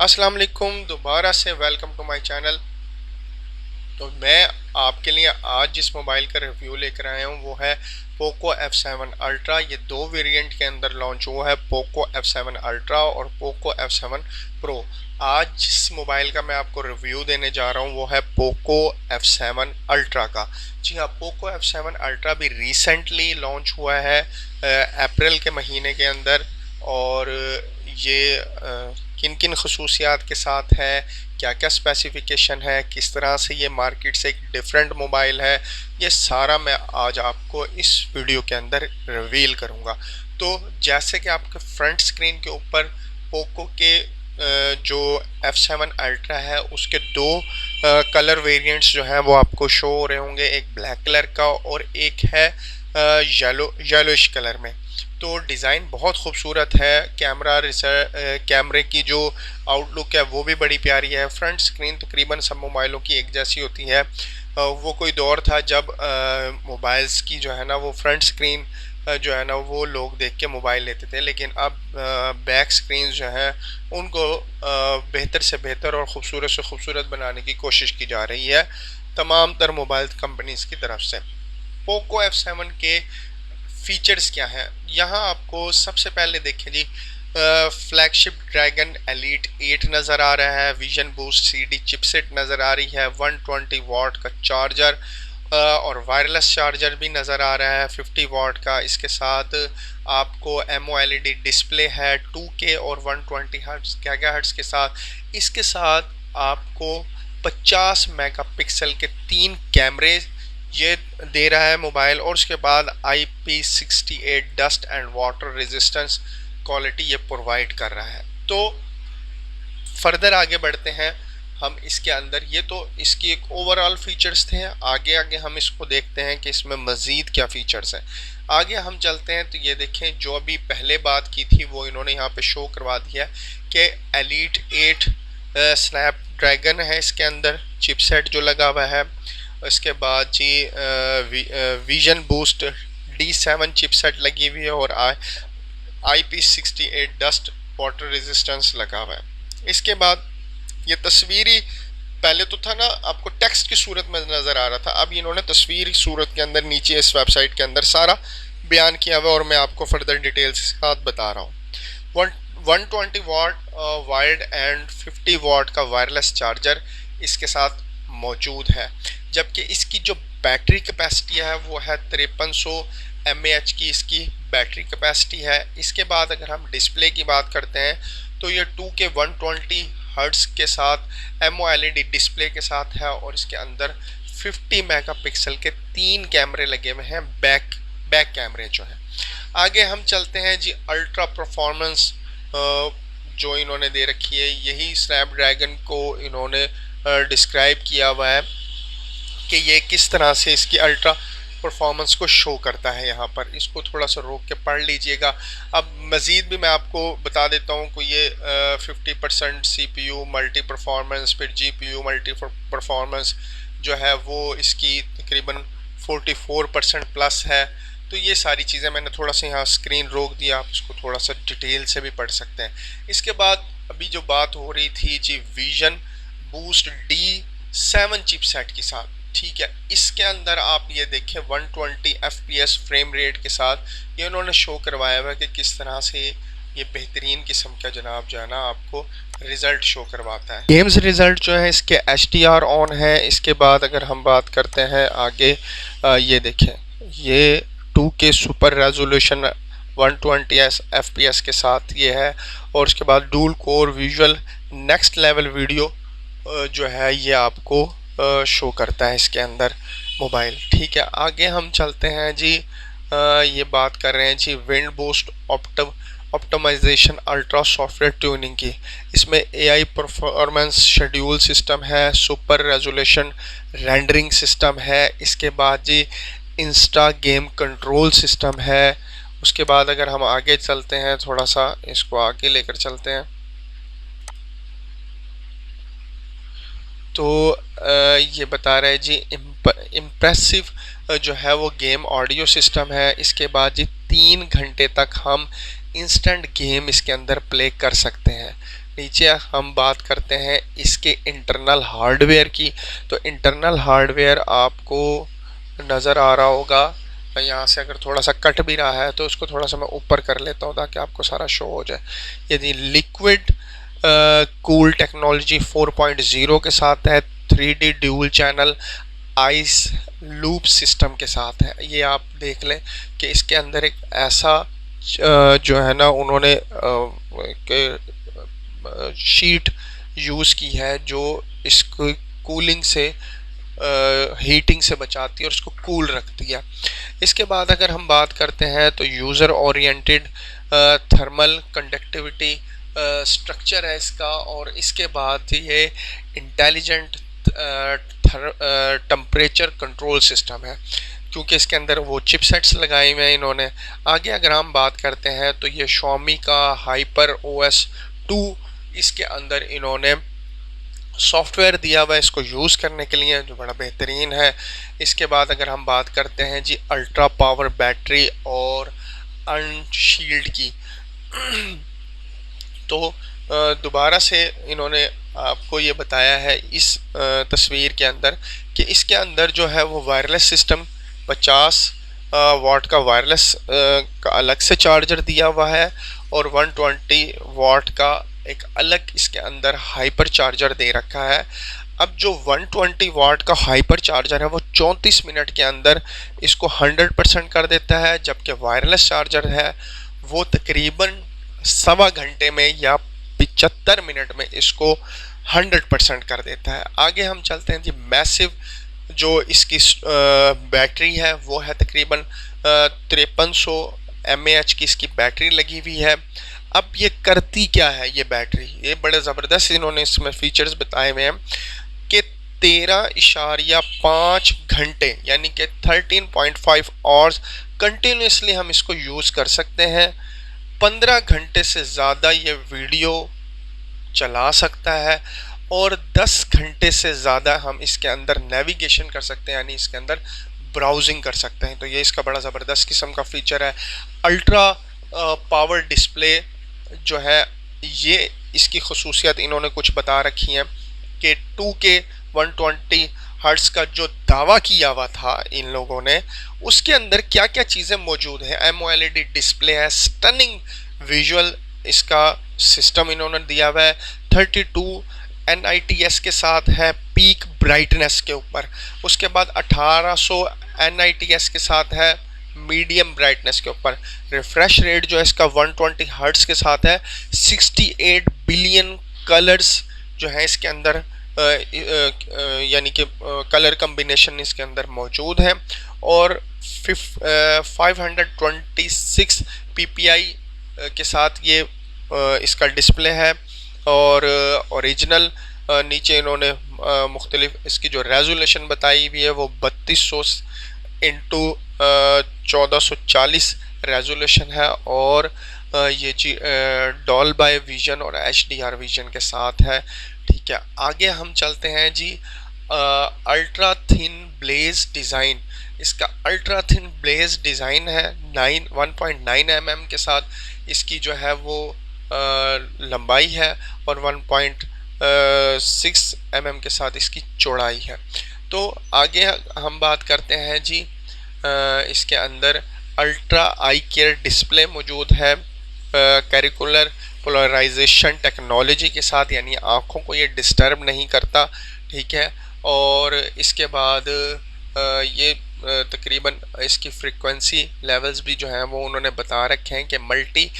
अस्सलाम वालेकुम, दोबारा से वेलकम टू माय चैनल। तो मैं आपके लिए आज जिस मोबाइल का रिव्यू लेकर आया हूँ वो है पोको F7 अल्ट्रा। ये दो वेरिएंट के अंदर लॉन्च हुआ है, पोको F7 अल्ट्रा और पोको F7 प्रो। आज जिस मोबाइल का मैं आपको रिव्यू देने जा रहा हूँ वो है पोको F7 अल्ट्रा का। जी हाँ, पोको F7 अल्ट्रा भी रिसेंटली लॉन्च हुआ है अप्रैल के महीने के अंदर। और ये किन किन खसूसियात के साथ है, क्या क्या स्पेसिफिकेशन है, किस तरह से ये मार्केट से एक डिफरेंट मोबाइल है, ये सारा मैं आज आपको इस वीडियो के अंदर रिवील करूंगा। तो जैसे कि आपके फ्रंट स्क्रीन के ऊपर पोको के जो F7 अल्ट्रा है उसके दो कलर वेरिएंट्स जो हैं वो आपको शो हो रहे होंगे, एक ब्लैक कलर का और एक है येलोइश कलर में। तो डिज़ाइन बहुत खूबसूरत है। कैमरे की जो आउटलुक है वो भी बड़ी प्यारी है। फ्रंट स्क्रीन तकरीबन सब मोबाइलों की एक जैसी होती है। वो कोई दौर था जब मोबाइल्स की जो है ना वो फ्रंट स्क्रीन जो है ना वो लोग देख के मोबाइल लेते थे, लेकिन अब बैक स्क्रीन जो हैं उनको बेहतर से बेहतर और ख़ूबसूरत से खूबसूरत बनाने की कोशिश की जा रही है तमाम तर मोबाइल कंपनीज़ की तरफ से। पोको F7 के फीचर्स क्या हैं, यहाँ आपको सबसे पहले देखें जी, फ्लैगशिप ड्रैगन एलीट 8 नज़र आ रहा है, विजन बूस्ट CD चिपसेट नज़र आ रही है, 120 वाट का चार्जर और वायरलेस चार्जर भी नज़र आ रहा है 50 वाट का। इसके साथ आपको MOLED डिस्प्ले है 2K और 120 हर्ट्ज़ गीगाहर्ट्ज़ के साथ। इसके साथ आपको 50 मेगापिक्सल के 3 कैमरे ये दे रहा है मोबाइल, और उसके बाद IP68 dust and water resistance quality ये प्रोवाइड कर रहा है। तो फर्दर आगे बढ़ते हैं हम इसके अंदर। ये तो इसकी एक ओवरऑल फीचर्स थे। आगे आगे हम इसको देखते हैं कि इसमें मज़ीद क्या फीचर्स हैं। आगे हम चलते हैं तो ये देखें, जो अभी पहले बात की थी वो इन्होंने यहाँ पे शो करवा दिया कि एलीट 8 स्नैपड्रैगन है इसके अंदर चिपसेट जो लगा हुआ है। इसके बाद जी विजन बूस्ट D7 चिपसेट लगी हुई है और IP68 डस्ट वाटर रेजिस्टेंस लगा हुआ है। इसके बाद ये तस्वीरी, पहले तो था ना आपको टेक्स्ट की सूरत में नज़र आ रहा था, अब इन्होंने तस्वीर सूरत के अंदर नीचे इस वेबसाइट के अंदर सारा बयान किया हुआ और मैं आपको फर्दर डिटेल्स के साथ बता रहा हूँ। 120 वाट वायर्ड एंड 50 वाट का वायरलेस चार्जर इसके साथ मौजूद है, जबकि इसकी जो बैटरी कैपेसिटी है वो है 5300 mAh की इसकी बैटरी कैपेसिटी है। इसके बाद अगर हम डिस्प्ले की बात करते हैं तो ये 2K 120 हर्ट्ज़ के साथ MOLED डिस्प्ले के साथ है और इसके अंदर 50 मेगापिक्सल के 3 कैमरे लगे हुए हैं, बैक कैमरे जो है। आगे हम चलते हैं जी, अल्ट्रा परफॉर्मेंस जो इन्होंने दे रखी है, यही स्नैपड्रैगन को इन्होंने डिस्क्राइब किया हुआ है कि ये किस तरह से इसकी अल्ट्रा परफॉर्मेंस को शो करता है। यहाँ पर इसको थोड़ा सा रोक के पढ़ लीजिएगा। अब मज़ीद भी मैं आपको बता देता हूँ कि ये 50% CPU मल्टी परफॉर्मेंस, फिर GPU मल्टी परफॉर्मेंस जो है वो इसकी तकरीबन 44% प्लस है। तो ये सारी चीज़ें मैंने थोड़ा सा यहाँ स्क्रीन रोक दिया, आप इसको थोड़ा सा डिटेल से भी पढ़ सकते हैं। इसके बाद अभी जो बात हो रही थी जी, विजन बूस्ट D7 चिपसेट के साथ, ठीक है, इसके अंदर आप ये देखें 120 FPS फ्रेम रेट के साथ ये उन्होंने शो करवाया हुआ है कि किस तरह से ये बेहतरीन किस्म का जनाब जो है ना आपको रिज़ल्ट शो करवाता है। गेम्स रिज़ल्ट जो है इसके HDR ऑन है। इसके बाद अगर हम बात करते हैं आगे, ये देखें, ये 2K सुपर रेजोल्यूशन 120 FPS के साथ ये है, और उसके बाद dual core visual next level video जो है ये आपको शो करता है इसके अंदर मोबाइल। ठीक है, आगे हम चलते हैं जी, ये बात कर रहे हैं जी wind boost optimization ultra software tuning की। इसमें AI परफॉर्मेंस शेड्यूल सिस्टम है, सुपर रेजोल्यूशन रेंडरिंग सिस्टम है। इसके बाद जी इंस्टा गेम कंट्रोल सिस्टम है। उसके बाद अगर हम आगे चलते हैं, थोड़ा सा इसको आगे लेकर चलते हैं, तो ये बता रहा है जी इम्प्रेसिव जो है वो गेम ऑडियो सिस्टम है। इसके बाद जी 3 घंटे तक हम इंस्टेंट गेम इसके अंदर प्ले कर सकते हैं। नीचे हम बात करते हैं इसके इंटरनल हार्डवेयर की। तो इंटरनल हार्डवेयर आपको नज़र आ रहा होगा, यहाँ से अगर थोड़ा सा कट भी रहा है तो उसको थोड़ा सा मैं ऊपर कर लेता हूँ ताकि आपको सारा शो हो जाए। यदि लिक्विड कूल टेक्नोलॉजी 4.0 के साथ है, 3D dual channel ice loop system के साथ है। ये आप देख लें कि इसके अंदर एक ऐसा जो है ना उन्होंने शीट यूज़ की है जो इसको कूलिंग से हीटिंग से बचाती है और उसको कूल रखती है। इसके बाद अगर हम बात करते हैं तो user oriented thermal conductivity structure है इसका, और इसके बाद ये इंटेलिजेंट टेम्परेचर कंट्रोल सिस्टम है क्योंकि इसके अंदर वो चिपसेट्स लगाए हुए हैं इन्होंने। आगे अगर हम बात करते हैं तो ये Xiaomi का हाइपर OS 2, इसके अंदर इन्होंने सॉफ्टवेयर दिया हुआ है इसको यूज़ करने के लिए जो बड़ा बेहतरीन है। इसके बाद अगर हम बात करते हैं जी अल्ट्रा पावर बैटरी और अनशील्ड की तो दोबारा से इन्होंने आपको ये बताया है इस तस्वीर के अंदर कि इसके अंदर जो है वो वायरलेस सिस्टम 50 वाट का वायरलेस का अलग से चार्जर दिया हुआ है और 120 वाट का एक अलग इसके अंदर हाइपर चार्जर दे रखा है। अब जो 120 वाट का हाइपर चार्जर है वो 34 मिनट के अंदर इसको 100% कर देता है, जबकि वायरलेस चार्जर है वो तकरीबन सवा घंटे में या 75 मिनट में इसको 100% कर देता है। आगे हम चलते हैं जी मैसिव जो इसकी बैटरी है वो है तकरीबन 5300 mAh की इसकी बैटरी लगी हुई है। अब ये करती क्या है ये बैटरी, ये बड़े ज़बरदस्त इन्होंने इसमें फीचर्स बताए हुए हैं कि 13.5 घंटे यानी कि 13.5 आवर्स कंटिन्यूसली हम इसको यूज़ कर सकते हैं। 15 घंटे से ज़्यादा ये वीडियो चला सकता है और 10 घंटे से ज़्यादा हम इसके अंदर नेविगेशन कर सकते हैं, यानी इसके अंदर ब्राउजिंग कर सकते हैं। तो ये इसका बड़ा ज़बरदस्त किस्म का फ़ीचर है। अल्ट्रा पावर डिस्प्ले जो है ये इसकी खसूसियत इन्होंने कुछ बता रखी हैं कि 2K 120 हर्ट्ज़ का जो दावा किया हुआ था इन लोगों ने उसके अंदर क्या क्या चीज़ें मौजूद है। AMOLED डिस्प्ले है, स्टनिंग विजुअल इसका सिस्टम इन्होंने दिया हुआ है, 32 nits के साथ है पीक ब्राइटनेस के ऊपर। उसके बाद 1800 nits के साथ है मीडियम ब्राइटनेस के ऊपर। रिफ्रेश रेट जो है इसका 120 हर्ट्ज़ के साथ है। 68 बिलियन कलर्स जो है इसके अंदर यानी कि कलर कम्बिनेशन इसके अंदर मौजूद है और 526 ppi के साथ ये इसका डिस्प्ले है। और ओरिजिनल नीचे इन्होंने मुख्तलिफ इसकी जो रेजोल्यूशन बताई हुई है वो 3200 इंटू 1440 रेजोल्यूशन है और ये जी डॉल्बी विजन और HDR विजन के साथ है। ठीक है, आगे हम चलते हैं जी अल्ट्रा थिन ब्लेज डिज़ाइन। इसका अल्ट्रा थिन ब्लेज डिज़ाइन है 1.9 mm के साथ इसकी जो है वो लंबाई है और 1.6 mm के साथ इसकी चौड़ाई है। तो आगे हम बात करते हैं जी इसके अंदर अल्ट्रा आई केयर डिस्प्ले मौजूद है कैरिकुलर पोलराइजेशन टेक्नोलॉजी के साथ, यानी आँखों को ये डिस्टर्ब नहीं करता। ठीक है, और इसके बाद ये तकरीबन इसकी फ्रीक्वेंसी लेवल्स भी जो हैं वो उन्होंने बता रखे हैं कि multi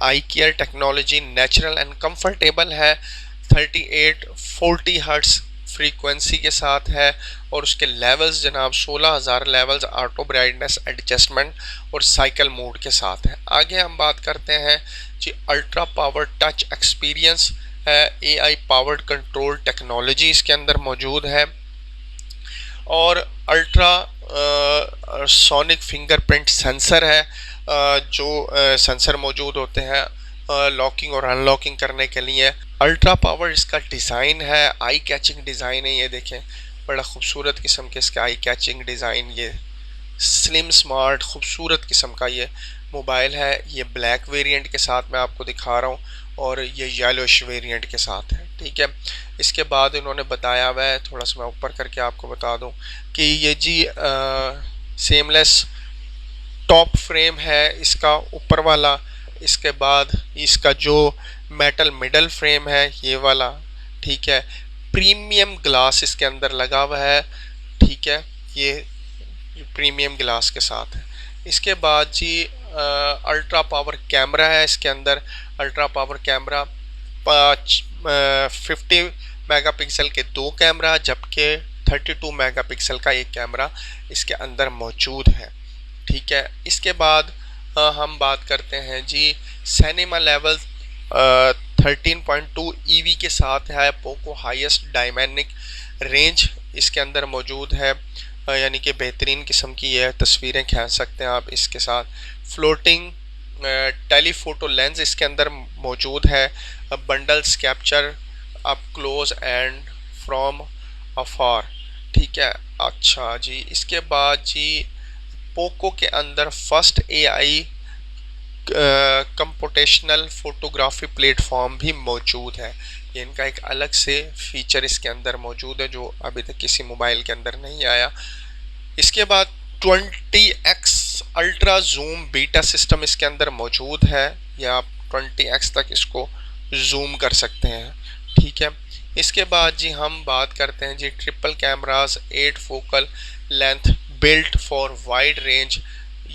I care technology natural and comfortable है, 3840 हर्ट्ज़ फ्रीक्वेंसी के साथ है और उसके लेवल्स जनाब 16,000 लेवल्स ऑटो ब्राइटनेस एडजस्टमेंट और साइकिल मोड के साथ है। आगे हम बात करते हैं जी अल्ट्रा पावर टच एक्सपीरियंस है, AI पावर्ड कंट्रोल टेक्नोलॉजी इसके अंदर मौजूद है और अल्ट्रा सोनिक फिंगरप्रिंट सेंसर है जो सेंसर मौजूद होते हैं लॉकिंग और अनलॉकिंग करने के लिए। अल्ट्रा पावर इसका डिज़ाइन है, आई कैचिंग डिज़ाइन है, ये देखें बड़ा खूबसूरत किस्म के इसका आई कैचिंग डिज़ाइन, ये स्लिम स्मार्ट खूबसूरत किस्म का ये मोबाइल है ये ब्लैक वेरिएंट के साथ मैं आपको दिखा रहा हूँ, और ये येलोइश वेरिएंट के साथ है, ठीक है। इसके बाद इन्होंने बताया हुआ है, थोड़ा सा मैं ऊपर करके आपको बता दूं कि ये जी सेमलेस टॉप फ्रेम है इसका ऊपर वाला, इसके बाद इसका जो मेटल मिडल फ्रेम है ये वाला, ठीक है। प्रीमियम ग्लास इसके अंदर लगा हुआ है, ठीक है, ये प्रीमियम ग्लास के साथ है। इसके बाद जी अल्ट्रा पावर कैमरा है इसके अंदर, अल्ट्रा पावर कैमरा 50 मेगापिक्सल के 2 कैमरा, जबकि 32 मेगापिक्सल का एक कैमरा इसके अंदर मौजूद है, ठीक है। इसके बाद हम बात करते हैं जी सिनेमा लेवल 13.2 ईवी के साथ है पोको हाईएस्ट डायनामिक रेंज इसके अंदर मौजूद है, यानी कि बेहतरीन किस्म की ये तस्वीरें खींच सकते हैं आप इसके साथ। फ्लोटिंग टेलीफोटो लेंस इसके अंदर मौजूद है, bundles capture up close and from afar, ठीक है। अच्छा जी, इसके बाद जी पोको के अंदर first AI computational photography platform भी मौजूद है। ये इनका एक अलग से फीचर इसके अंदर मौजूद है जो अभी तक किसी मोबाइल के अंदर नहीं आया। इसके बाद 20x ultra zoom beta system इसके अंदर मौजूद है, या आप 20x तक इसको जूम कर सकते हैं, ठीक है। इसके बाद जी हम बात करते हैं जी triple cameras 8 focal length built for wide range,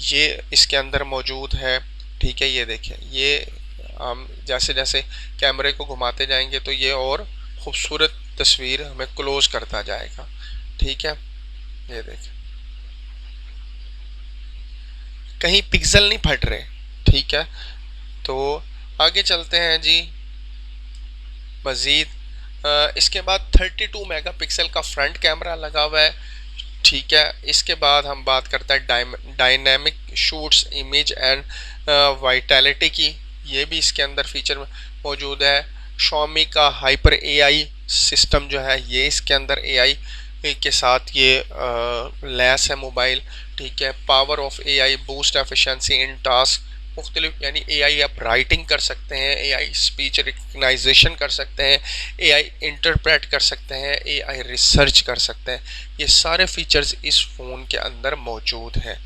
ये इसके अंदर मौजूद है, ठीक है। ये देखें, ये हम जैसे जैसे कैमरे को घुमाते जाएंगे तो ये और खूबसूरत तस्वीर हमें क्लोज करता जाएगा, ठीक है। ये देखें, कहीं पिक्सल नहीं फट रहे, ठीक है। तो आगे चलते हैं जी मज़ीद। इसके बाद 32 मेगापिक्सल का फ्रंट कैमरा लगा हुआ है, ठीक है। इसके बाद हम बात करते हैं dynamic shoots image and vitality की, ये भी इसके अंदर फीचर मौजूद है। Xiaomi का हाइपर एआई सिस्टम जो है ये इसके अंदर एआई के साथ ये लैस है मोबाइल, ठीक है। Power of AI boost efficiency in task मुख्तलिफ, यानी एआई आप राइटिंग कर सकते हैं, एआई स्पीच रिकग्नाइजेशन कर सकते हैं, एआई इंटरप्रेट कर सकते हैं, एआई रिसर्च कर सकते हैं। ये सारे फीचर्स इस फ़ोन के अंदर मौजूद हैं।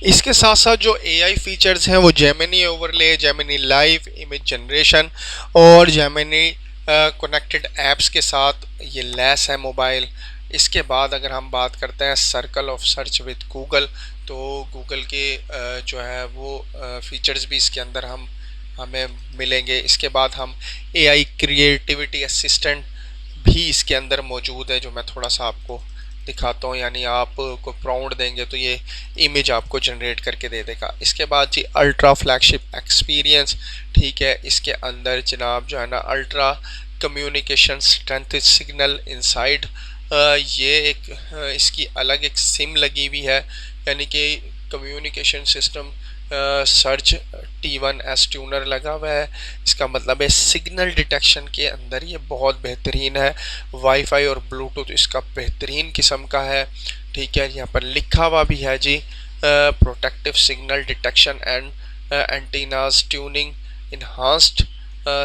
इसके साथ साथ जो एआई फीचर्स हैं वो Gemini overlay, Gemini live image generation और जेमिनी कनेक्टेड ऐप्स के साथ ये लैस है मोबाइल। इसके बाद अगर हम बात करते हैं circle of search with Google, तो गूगल के जो है वो फीचर्स भी इसके अंदर हमें मिलेंगे। इसके बाद हम एआई क्रिएटिविटी असिस्टेंट भी इसके अंदर मौजूद है, जो मैं थोड़ा सा आपको दिखाता हूँ, यानी आप को प्रॉम्प्ट देंगे तो ये इमेज आपको जनरेट करके दे देगा। इसके बाद जी अल्ट्रा फ्लैगशिप एक्सपीरियंस, ठीक है। इसके अंदर जनाब जो है ना ultra communication strength signal inside, ये एक इसकी अलग एक सिम लगी हुई है, यानी कि communication system search T1S tuner लगा हुआ है। इसका मतलब है सिग्नल डिटेक्शन के अंदर ये बहुत बेहतरीन है। वाईफाई और ब्लूटूथ इसका बेहतरीन किस्म का है, ठीक है। यहाँ पर लिखा हुआ भी है जी protective signal detection and antennas tuning enhanced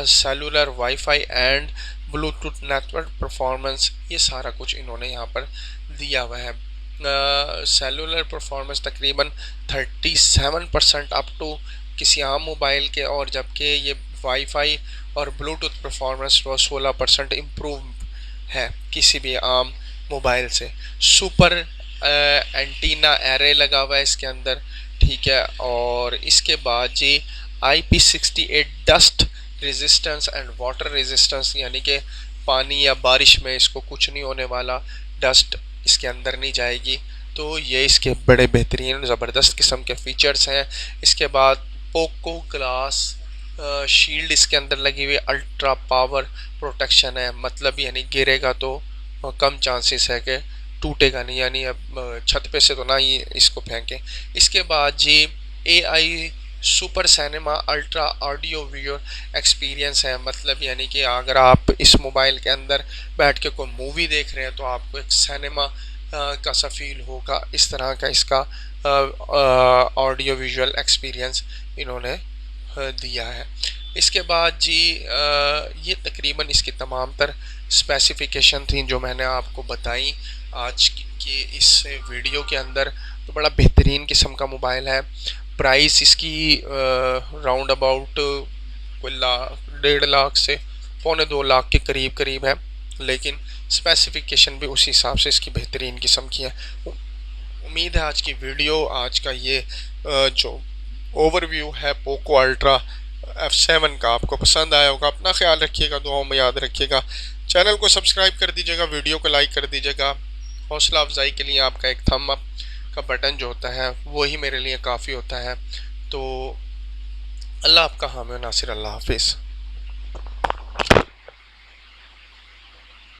cellular wifi and Bluetooth network performance, ये सारा कुछ इन्होंने यहाँ पर दिया हुआ है। सेलुलर परफॉर्मेंस तकरीबन 37% अप टू किसी आम मोबाइल के, और जबकि ये वाईफाई और ब्लूटूथ परफॉर्मेंस 16% इम्प्रूव है किसी भी आम मोबाइल से। सुपर एंटीना एरे लगा हुआ है इसके अंदर, ठीक है। और इसके बाद जी IP68 dust resistance and water resistance, यानी कि पानी या बारिश में इसको कुछ नहीं होने वाला, डस्ट इसके अंदर नहीं जाएगी। तो ये इसके बड़े बेहतरीन ज़बरदस्त किस्म के फीचर्स हैं। इसके बाद पोको ग्लास शील्ड इसके अंदर लगी हुई अल्ट्रा पावर प्रोटेक्शन है, मतलब यानी गिरेगा तो कम चांसेस है कि टूटेगा नहीं, यानी अब छत पे से तो ना ही इसको फेंकें। इसके बाद जी AI super cinema ultra audio video experience है, मतलब यानी कि अगर आप इस मोबाइल के अंदर बैठ के कोई मूवी देख रहे हैं तो आपको एक सिनेमा कैसा फील होगा, इस तरह का इसका ऑडियो विजुअल एक्सपीरियंस इन्होंने दिया है। इसके बाद जी ये तकरीबन इसकी तमाम तर स्पेसिफिकेशन थी जो मैंने आपको बताई आज की इस वीडियो के अंदर। तो बड़ा बेहतरीन किस्म का मोबाइल है। प्राइस इसकी राउंड अबाउट कोई 1.5 लाख से 1.25 लाख के करीब करीब है, लेकिन स्पेसिफिकेशन भी उसी हिसाब से इसकी बेहतरीन किस्म की है। उम्मीद है आज की वीडियो, आज का ये जो ओवरव्यू है पोको अल्ट्रा F7 का आपको पसंद आया होगा। अपना ख्याल रखिएगा, दुआओं में याद रखिएगा। चैनल को सब्सक्राइब कर दीजिएगा, वीडियो को लाइक कर दीजिएगा। हौसला अफजाई के लिए आपका एक थंब अप का बटन जो होता है वही मेरे लिए काफ़ी होता है। तो अल्लाह आपका हामी नासिर, अल्लाह हाफिज़।